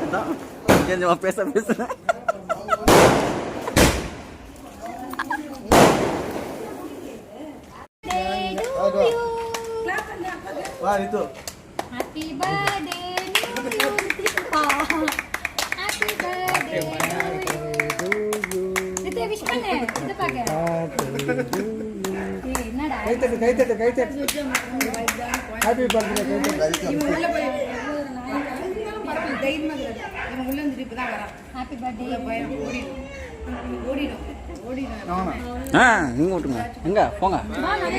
அதான் கொஞ்சம் பேச பேசுறேன். Happy birthday Nipa. Happy birthday to you. Itu wish பண்ணு. இது பாக்க. ஏய் என்னடா? கை தட்டு. Happy birthday கை தட்டு. உள்ள போய் தைரியமா இரு. இவன் உள்ள வந்து இப்பதான் வரான். Happy birthday போய் ஓடிடும். நீங்க ஓட்டுங்க. எங்க போங்க.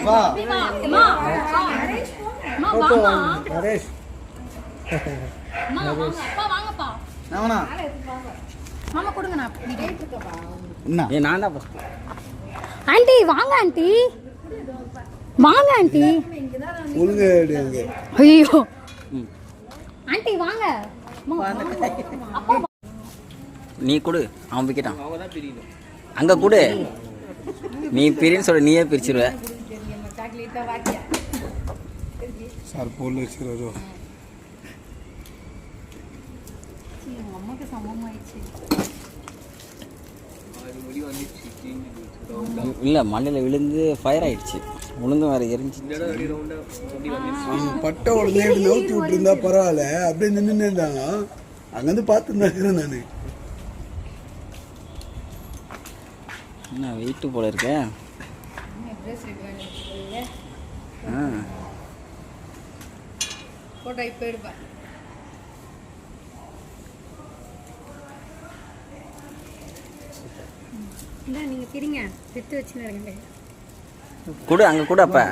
வா. அம்மா. வாங்க. நரேஷ். அம்மா வாங்கப்பா. நானா? மாமா கொடுங்க நான் கேட் இருக்கப்பா. என்ன? நான் தான் ஃபர்ஸ்ட். ஆண்டி வாங்க ஆண்டி. வாங்க ஆண்டி. ஒழுங்க எடுங்க. ஐயோ. ஆண்டி வாங்க. அப்பா நீ கொடு, அவன் பிக்கிட்டான். அங்க கொடு. நீ பிரின்னு சொல்ல நீயே பிரிச்சிருவ. சார் போல் வச்சுறாரு. அம்மாக்கு சமமாயிடுச்சு. இல்ல மண்ணில் விழுந்து ஃபயர் ஆயிடுச்சு. உளுந்து வேற எரிஞ்சு. பட்டை உடனே நவுத்தி விட்டு இருந்தா பரவாயில்ல. அப்படியே நின்று இருந்தாங்க. அங்கிருந்து பார்த்துருந்தேன் நான். என்ன வெயிட்டு போல இருக்க. போட்டோ இப்போ எடுப்பேன். இல்லை நீங்கள் பிரிங்க எடுத்து வச்சுன்னு இருக்கேன். கொடு அங்கே கூட அப்போ